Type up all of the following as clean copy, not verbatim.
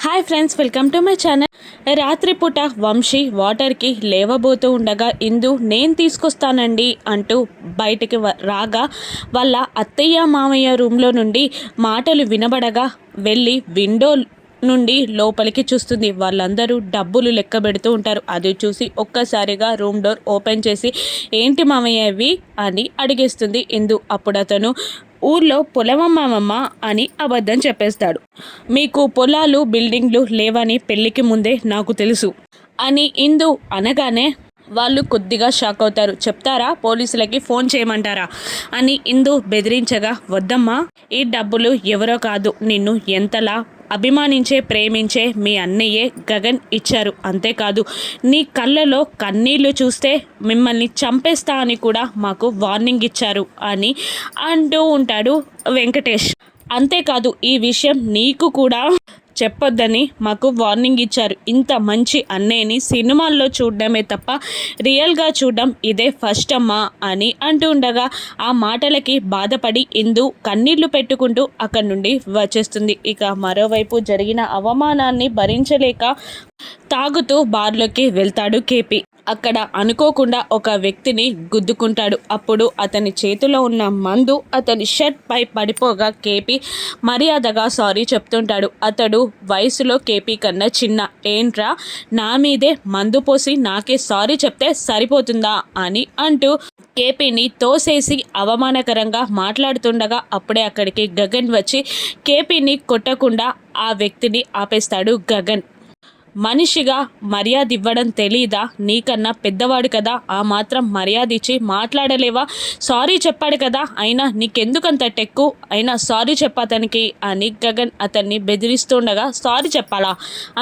Hi friends, welcome to my channel. రాత్రిపూట వంశీ వాటర్కి లేవబోతూ ఉండగా ఇందు నేను తీసుకొస్తానండి అంటూ బయటికి రాగా వాళ్ళ అత్తయ్య మామయ్య రూమ్లో నుండి మాటలు వినబడగా వెళ్ళి విండో నుండి లోపలికి చూస్తుంది. వాళ్ళందరూ డబ్బులు లెక్క పెడుతూ ఉంటారు. అది చూసి ఒక్కసారిగా రూమ్ డోర్ ఓపెన్ చేసి ఏంటి మామయ్య ఇవి అని అడిగేస్తుంది ఇందు. అప్పుడు అతను ఊర్లో పొలమమ్మామమ్మ అని అబద్ధం చెప్పేస్తాడు. మీకు పొలాలు బిల్డింగ్లు లేవని పెళ్ళికి ముందే నాకు తెలుసు అని ఇందు అనగానే వాళ్ళు కొద్దిగా షాక్ అవుతారు. చెప్తారా, పోలీసులకి ఫోన్ చేయమంటారా అని ఇందు బెదిరించగా, వద్దమ్మా, ఈ డబ్బులు ఎవరో కాదు, నిన్ను ఎంతలా అభిమానించే ప్రేమించే మీ అన్నయ్యే గగన్ ఇచ్చారు. అంతేకాదు నీ కళ్ళలో కన్నీళ్లు చూస్తే మిమ్మల్ని చంపేస్తా అని కూడా మాకు వార్నింగ్ ఇచ్చారు అని అంటూ ఉంటాడు వెంకటేష్. అంతేకాదు ఈ విషయం నీకు కూడా చెప్పొద్దని మాకు వార్నింగ్ ఇచ్చారు. ఇంత మంచి అన్నయ్యని సినిమాల్లో చూడడమే తప్ప రియల్గా చూడడం ఇదే ఫస్ట్ అమ్మా అని అంటూ ఉండగా ఆ మాటలకి బాధపడి ఇందు కన్నీళ్లు పెట్టుకుంటూ అక్కడి నుండి వచ్చేస్తుంది. ఇక మరోవైపు జరిగిన అవమానాన్ని భరించలేక తాగుతూ బార్లోకి వెళ్తాడు కేపీ. అక్కడ అనుకోకుండా ఒక వ్యక్తిని గుద్దుకుంటాడు. అప్పుడు అతని చేతిలో ఉన్న మందు అతని షర్ట్ పై పడిపోగా కేపీ మర్యాదగా సారీ చెప్తుంటాడు. అతడు వయసులో కేపీ కన్నా చిన్న. ఏంట్రా, నా మీదే మందు పోసి నాకే సారీ చెప్తే సరిపోతుందా అని అంటూ కేపీని తోసేసి అవమానకరంగా మాట్లాడుతుండగా అప్పుడే అక్కడికి గగన్ వచ్చి కేపీని కొట్టకుండా ఆ వ్యక్తిని ఆపేస్తాడు. గగన్, మనిషిగా మర్యాద ఇవ్వడం తెలీదా? నీకన్నా పెద్దవాడు కదా, ఆ మాత్రం మర్యాద ఇచ్చి మాట్లాడలేవా? సారీ చెప్పాడు కదా, అయినా నీకెందుకంత టెక్కు? అయినా సారీ చెప్పతనికి అని గగన్ అతన్ని బెదిరిస్తుండగా, సారీ చెప్పాలా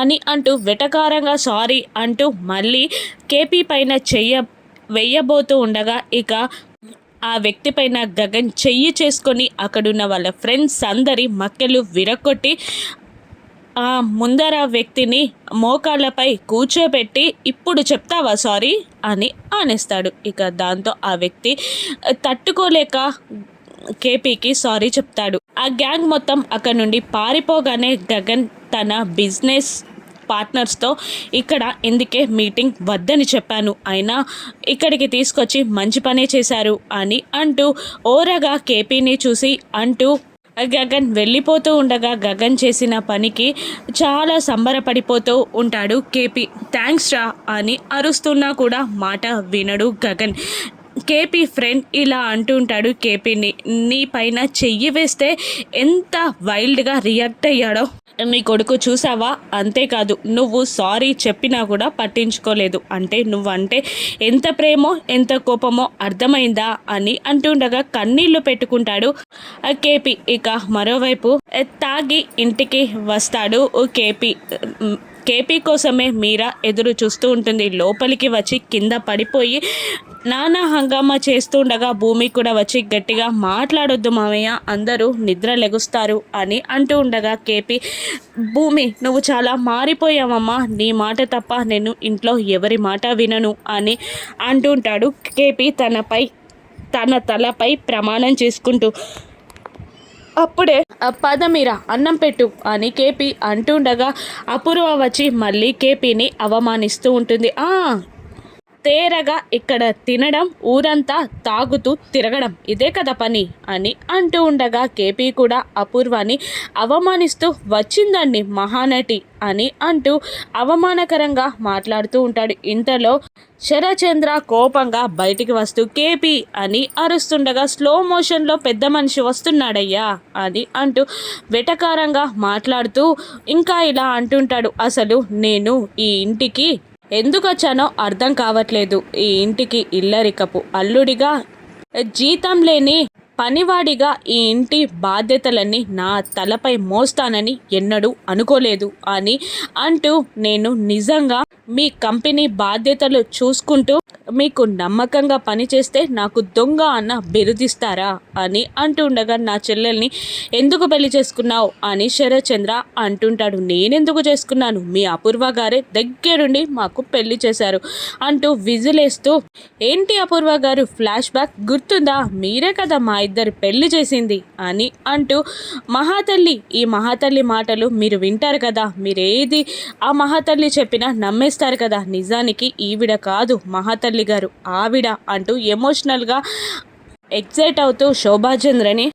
అని అంటూ వెటకారంగా సారీ అంటూ మళ్ళీ కేపీ పైన వెయ్యబోతూ ఉండగా ఇక ఆ వ్యక్తి పైన గగన్ చెయ్యి చేసుకొని అక్కడున్న వాళ్ళ ఫ్రెండ్స్ అందరి మక్కెలు విరగొట్టి ఆ ముందర వ్యక్తిని మోకాళ్ళపై కూర్చోబెట్టి ఇప్పుడు చెప్తావా సారీ అని అనేస్తాడు. ఇక దాంతో ఆ వ్యక్తి తట్టుకోలేక కేపీకి సారీ చెప్తాడు. ఆ గ్యాంగ్ మొత్తం అక్కడ నుండి పారిపోగానే గగన్ తన బిజినెస్ పార్ట్నర్స్తో ఇక్కడ ఇందుకే మీటింగ్ వద్దని చెప్పాను, అయినా ఇక్కడికి తీసుకొచ్చి మంచి పనే చేశారు అని అంటూ ఓరగా కేపీని చూసి అంటూ గగన్ వెళ్ళిపోతూ ఉండగా గగన్ చేసిన పనికి చాలా సంబరపడిపోతూ ఉంటాడు కేపీ. థ్యాంక్స్ రా అని అరుస్తున్నా కూడా మాట వినడు గగన్. కేపీ ఫ్రెండ్ ఇలా అంటూ ఉంటాడు కేపీని, నీ పైన చెయ్యి వేస్తే ఎంత వైల్డ్గా రియాక్ట్ అయ్యాడో నీ కొడుకు చూసావా? అంతేకాదు నువ్వు సారీ చెప్పినా కూడా పట్టించుకోలేదు. అంటే నువ్వంటే ఎంత ప్రేమో ఎంత కోపమో అర్థమైందా అని అంటుండగా కన్నీళ్లు పెట్టుకుంటాడు కేపీ. ఇక మరోవైపు తాగి ఇంటికి వస్తాడు కేపీ కోసమే మీరా ఎదురు చూస్తూ ఉంటుంది. లోపలికి వచ్చి కింద పడిపోయి నానా హంగామా చేస్తుండగా భూమి కూడా వచ్చి గట్టిగా, మాట్లాడొద్దు మామయ్య, అందరూ నిద్ర లెగుస్తారు అని అంటూ ఉండగా కేపీ, భూమి నువ్వు చాలా మారిపోయావమ్మా, నీ మాట తప్ప నేను ఇంట్లో ఎవరి మాట వినను అని అంటుంటాడు కేపీ తన తలపై ప్రమాణం చేసుకుంటూ. అప్పుడే పదమీరా అన్నం పెట్టు అని కేపీ అంటుండగా అపూర్వ వచ్చి మళ్ళీ కేపీని అవమానిస్తూ ఉంటుంది. తేరగా ఇక్కడ తినడం, ఊరంతా తాగుతూ తిరగడం, ఇదే కదా పని అని అంటూ ఉండగా కేపీ కూడా అపూర్వాని అవమానిస్తూ వచ్చిందండి మహానటి అని అంటూ అవమానకరంగా మాట్లాడుతూ ఉంటాడు. ఇంతలో శరచంద్ర కోపంగా బయటికి వస్తూ కేపీ అని అరుస్తుండగా స్లో మోషన్లో పెద్ద మనిషి వస్తున్నాడయ్యా అని అంటూ వెటకారంగా మాట్లాడుతూ ఇంకా ఇలా అంటుంటాడు, అసలు నేను ఈ ఇంటికి ఎందుకు వచ్చానో అర్థం కావట్లేదు. ఈ ఇంటికి ఇల్లరికపు అల్లుడిగా, జీతం లేని పనివాడిగా ఈ ఇంటి బాధ్యతలన్నీ నా తలపై మోస్తానని ఎన్నడూ అనుకోలేదు అని అంటూ నేను నిజంగా మీ కంపెనీ బాధ్యతలు చూసుకుంటూ మీకు నమ్మకంగా పనిచేస్తే నాకు దొంగ అన్న బిరుదిస్తారా అని అంటుండగా నా చెల్లెల్ని ఎందుకు పెళ్లి చేసుకున్నావు అని శరత్చంద్ర అంటుంటాడు. నేనెందుకు చేసుకున్నాను, మీ అపూర్వ గారే దగ్గరుండి మాకు పెళ్లి చేశారు అంటూ విజిలేస్తూ, ఏంటి అపూర్వ గారు ఫ్లాష్ బ్యాక్ గుర్తుందా, మీరే కదా మా ఇద్దరు పెళ్లి చేసింది అని అంటూ, మహాతల్లి ఈ మహాతల్లి మాటలు మీరు వింటారు కదా, మీరేది ఆ మహాతల్లి చెప్పినా నమ్మేస్తారు కదా, నిజానికి ఈవిడ కాదు మహాతల్లి గారు ఆవిడ అంటూ ఎమోషనల్గా ఎగ్జైట్ అవుతూ శోభాచంద్రని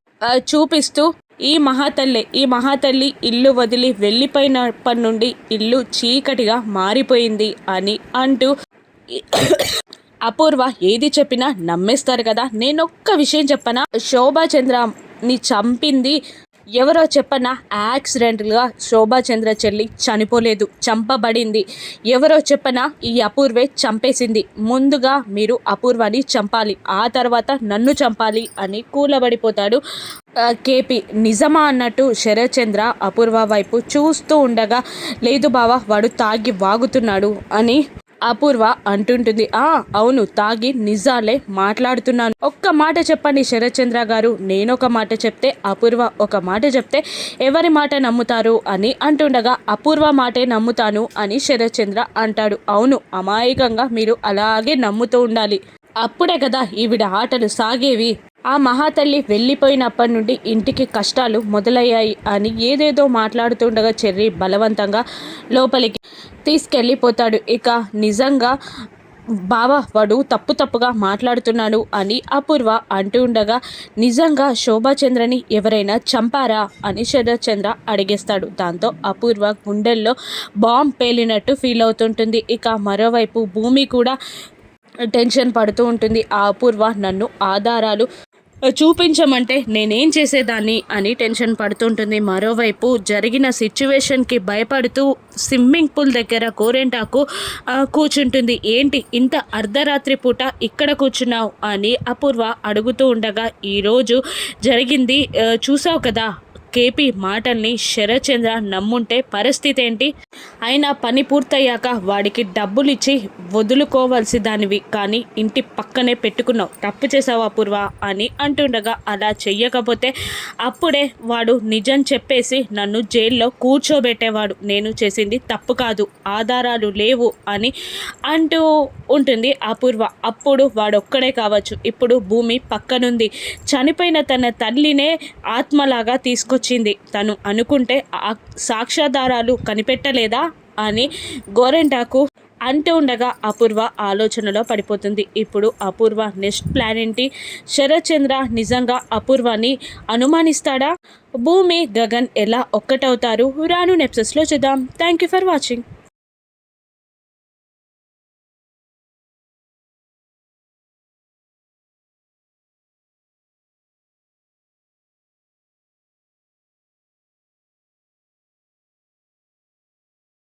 చూపిస్తూ, ఈ మహాతల్లి ఇల్లు వదిలి వెళ్ళిపోయినప్పటి నుండి ఇల్లు చీకటిగా మారిపోయింది అని అంటూ, అపూర్వ ఏది చెప్పినా నమ్మేస్తారు కదా, నేనొక్క విషయం చెప్పనా, శోభాచంద్రని చంపింది ఎవరో చెప్పనా, యాక్సిడెంటల్గా శోభాచంద్ర చెల్లి చనిపోలేదు, చంపబడింది. ఎవరో చెప్పనా, ఈ అపూర్వే చంపేసింది. ముందుగా మీరు అపూర్వని చంపాలి, ఆ తర్వాత నన్ను చంపాలి అని కూలబడిపోతాడు కేపీ. నిజమా అన్నట్టు శరత్చంద్ర అపూర్వ వైపు చూస్తూ ఉండగా, లేదు బావా వాడు తాగి వాగుతున్నాడు అని అపూర్వ అంటుంటుంది. అవును తాగి నిజాలే మాట్లాడుతున్నాను, ఒక్క మాట చెప్పండి శరత్చంద్ర గారు, నేనొక మాట చెప్తే అపూర్వ ఒక మాట చెప్తే ఎవరి మాట నమ్ముతారు అని అంటుండగా, అపూర్వ మాటే నమ్ముతాను అని శరత్చంద్ర అంటాడు. అవును అమాయకంగా మీరు అలాగే నమ్ముతూ ఉండాలి, అప్పుడే కదా ఈవిడ ఆటలు సాగేవి. ఆ మహాతల్లి వెళ్ళిపోయినప్పటి నుండి ఇంటికి కష్టాలు మొదలయ్యాయి అని ఏదేదో మాట్లాడుతుండగా చెర్రీ బలవంతంగా లోపలికి తీసుకెళ్ళిపోతాడు. ఇక నిజంగా బావా వాడు తప్పుగా మాట్లాడుతున్నాడు అని అపూర్వ అంటూ ఉండగా, నిజంగా శోభాచంద్రని ఎవరైనా చంపారా అని శరత్చంద్ర అడిగేస్తాడు. దాంతో అపూర్వ గుండెల్లో బాంబ్ పేలినట్టు ఫీల్ అవుతుంటుంది. ఇక మరోవైపు భూమి కూడా టెన్షన్ పడుతూ ఉంటుంది. ఆ అపూర్వ నన్ను ఆధారాలు చూపించమంటే నేనేం చేసేదాన్ని అని టెన్షన్ పడుతుంటుంది. మరోవైపు జరిగిన సిచ్యువేషన్కి భయపడుతూ స్విమ్మింగ్ పూల్ దగ్గర గోరెంటాకు కూర్చుంటుంది. ఏంటి ఇంత అర్ధరాత్రి పూట ఇక్కడ కూర్చున్నావు అని అపూర్వ అడుగుతూ ఉండగా, ఈరోజు జరిగింది చూసావు కదా, కేపీ మాటల్ని శరత్చంద్ర నమ్ముంటే పరిస్థితి ఏంటి, అయినా పని పూర్తయ్యాక వాడికి డబ్బులిచ్చి వదులుకోవాల్సి దానివి, కానీ ఇంటి పక్కనే పెట్టుకున్నావు, తప్పు చేసావు అపూర్వ అని అంటుండగా, అలా చెయ్యకపోతే అప్పుడే వాడు నిజం చెప్పేసి నన్ను జైల్లో కూర్చోబెట్టేవాడు, నేను చేసింది తప్పు కాదు, ఆధారాలు లేవు అని అంటూ ఉంటుంది అపూర్వ. అప్పుడు వాడొక్కడే కావచ్చు, ఇప్పుడు భూమి పక్కనుంది, చనిపోయిన తన తల్లినే ఆత్మలాగా తీసుకొచ్చింది, తను అనుకుంటే సాక్ష్యాధారాలు కనిపెట్టలేదా అని గోరెంటాకు అంటూ ఉండగా అపూర్వ ఆలోచనలో పడిపోతుంది. ఇప్పుడు అపూర్వ నెక్స్ట్ ప్లాన్ ఏంటి, శరత్చంద్ర నిజంగా అపూర్వని అనుమానిస్తాడా, భూమి గగన్ ఎలా ఒక్కటవుతారు, రాను ఎపిసోడ్స్లో చూద్దాం. Thank you for watching.